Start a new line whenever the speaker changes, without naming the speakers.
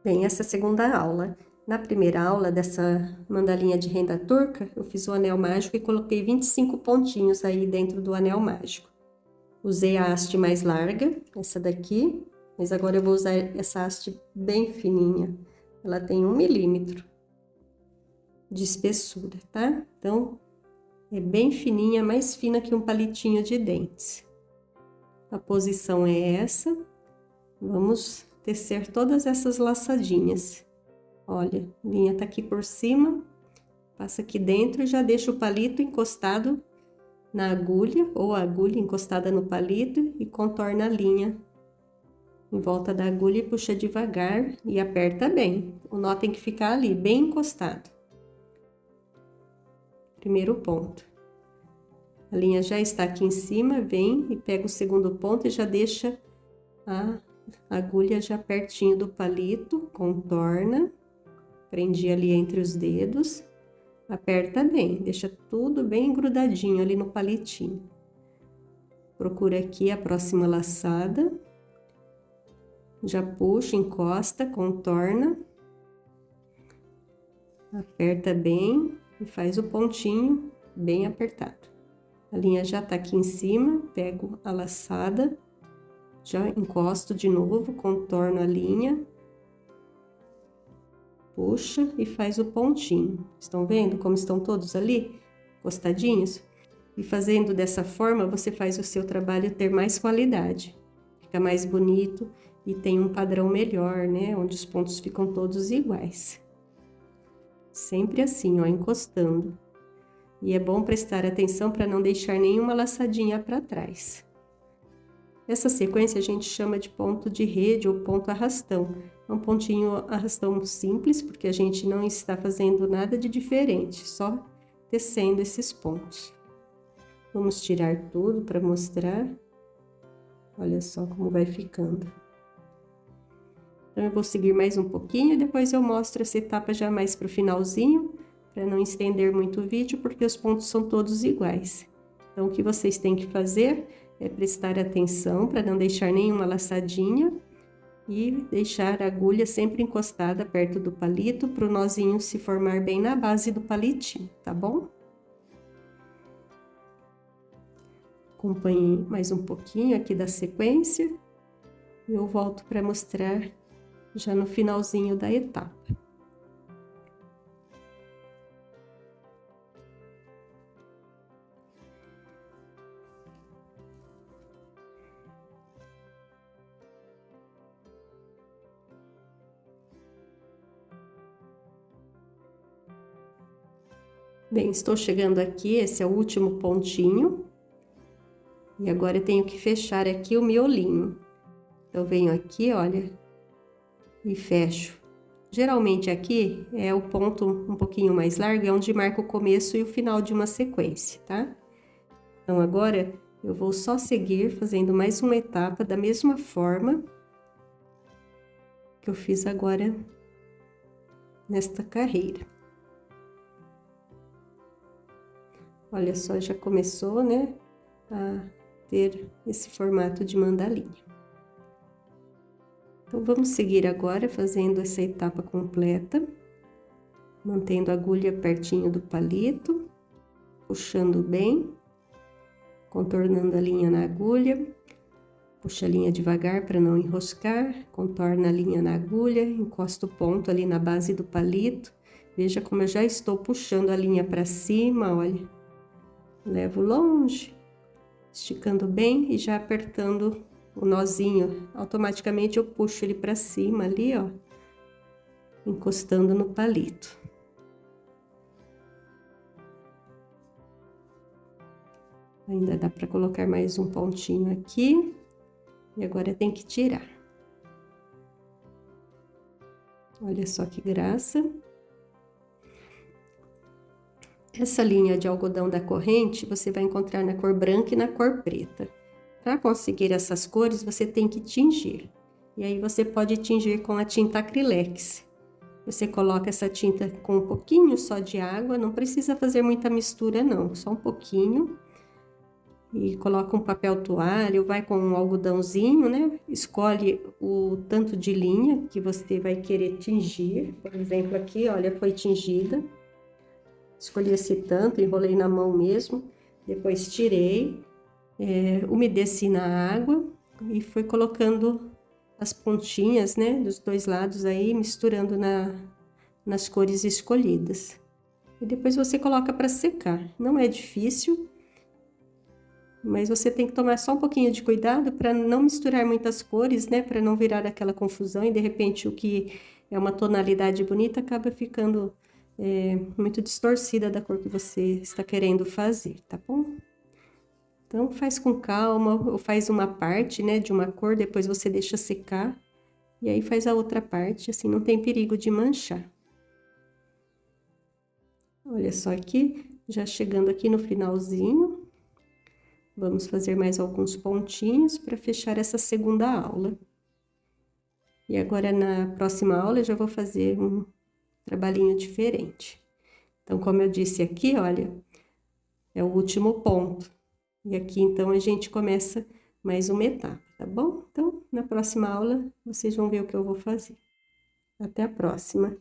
Bem, essa é a segunda aula. Na primeira aula dessa mandalinha de renda turca, eu fiz o anel mágico e coloquei 25 pontinhos aí dentro do anel mágico. Usei a haste mais larga, essa daqui, mas agora eu vou usar essa haste bem fininha. Ela tem 1 milímetro de espessura, tá? Então, é bem fininha, mais fina que um palitinho de dentes. A posição é essa. Vamos tecer todas essas laçadinhas. Olha, a linha tá aqui por cima, passa aqui dentro e já deixa o palito encostado na agulha, ou a agulha encostada no palito e contorna a linha em volta da agulha e puxa devagar e aperta bem. O nó tem que ficar ali, bem encostado. Primeiro ponto. A linha já está aqui em cima, vem e pega o segundo ponto e já deixa a agulha já pertinho do palito, contorna, prendi ali entre os dedos, aperta bem, deixa tudo bem grudadinho ali no palitinho. Procura aqui a próxima laçada, já puxa, encosta, contorna, aperta bem e faz o pontinho bem apertado. A linha já tá aqui em cima, pego a laçada, já encosto de novo, contorno a linha, puxa e faz o pontinho. Estão vendo como estão todos ali, encostadinhos? E fazendo dessa forma, você faz o seu trabalho ter mais qualidade, fica mais bonito e tem um padrão melhor, né? Onde os pontos ficam todos iguais. Sempre assim, ó, encostando. E é bom prestar atenção para não deixar nenhuma laçadinha para trás. Essa sequência a gente chama de ponto de rede ou ponto arrastão. É um pontinho arrastão simples, porque a gente não está fazendo nada de diferente, só tecendo esses pontos. Vamos tirar tudo para mostrar. Olha só como vai ficando. Então, eu vou seguir mais um pouquinho e depois eu mostro essa etapa já mais para o finalzinho, para não estender muito o vídeo, porque os pontos são todos iguais. Então, o que vocês têm que fazer é prestar atenção para não deixar nenhuma laçadinha e deixar a agulha sempre encostada perto do palito para o nozinho se formar bem na base do palitinho, tá bom? Acompanhe mais um pouquinho aqui da sequência e eu volto para mostrar já no finalzinho da etapa. Bem, estou chegando aqui, esse é o último pontinho. E agora eu tenho que fechar aqui o miolinho. Então, venho aqui, olha, e fecho. Geralmente aqui é o ponto um pouquinho mais largo, é onde marca o começo e o final de uma sequência, tá? Então, agora eu vou só seguir fazendo mais uma etapa da mesma forma que eu fiz agora nesta carreira. Olha só, já começou, né, a ter esse formato de mandalinha. Então, vamos seguir agora fazendo essa etapa completa, mantendo a agulha pertinho do palito, puxando bem, contornando a linha na agulha, puxa a linha devagar para não enroscar, contorna a linha na agulha, encosta o ponto ali na base do palito. Veja como eu já estou puxando a linha para cima, olha. Levo longe, esticando bem e já apertando o nozinho. Automaticamente eu puxo ele para cima ali, ó, encostando no palito. Ainda dá para colocar mais um pontinho aqui. E agora tem que tirar. Olha só que graça. Essa linha de algodão da corrente você vai encontrar na cor branca e na cor preta. Para conseguir essas cores, você tem que tingir. E aí você pode tingir com a tinta acrylex. Você coloca essa tinta com um pouquinho só de água, não precisa fazer muita mistura não, só um pouquinho. e coloca um papel toalha ou vai com um algodãozinho, né? Escolhe o tanto de linha que você vai querer tingir. Por exemplo, aqui, olha, foi tingida. Escolhi esse tanto, enrolei na mão mesmo. Depois tirei, umedeci na água e fui colocando as pontinhas, né, dos dois lados aí, misturando nas cores escolhidas. E depois você coloca para secar. Não é difícil, mas você tem que tomar só um pouquinho de cuidado para não misturar muitas cores, né, para não virar aquela confusão e de repente o que é uma tonalidade bonita acaba ficando muito distorcida da cor que você está querendo fazer, tá bom? Então, faz com calma, ou faz uma parte, né, de uma cor, depois você deixa secar, e aí faz a outra parte, assim não tem perigo de manchar. Olha só aqui, já chegando aqui no finalzinho, vamos fazer mais alguns pontinhos para fechar essa segunda aula. E agora, na próxima aula, eu já vou fazer um trabalhinho diferente. Então, como eu disse aqui, olha, é o último ponto. E aqui, então, a gente começa mais uma etapa, tá bom? Então, na próxima aula, vocês vão ver o que eu vou fazer. Até a próxima!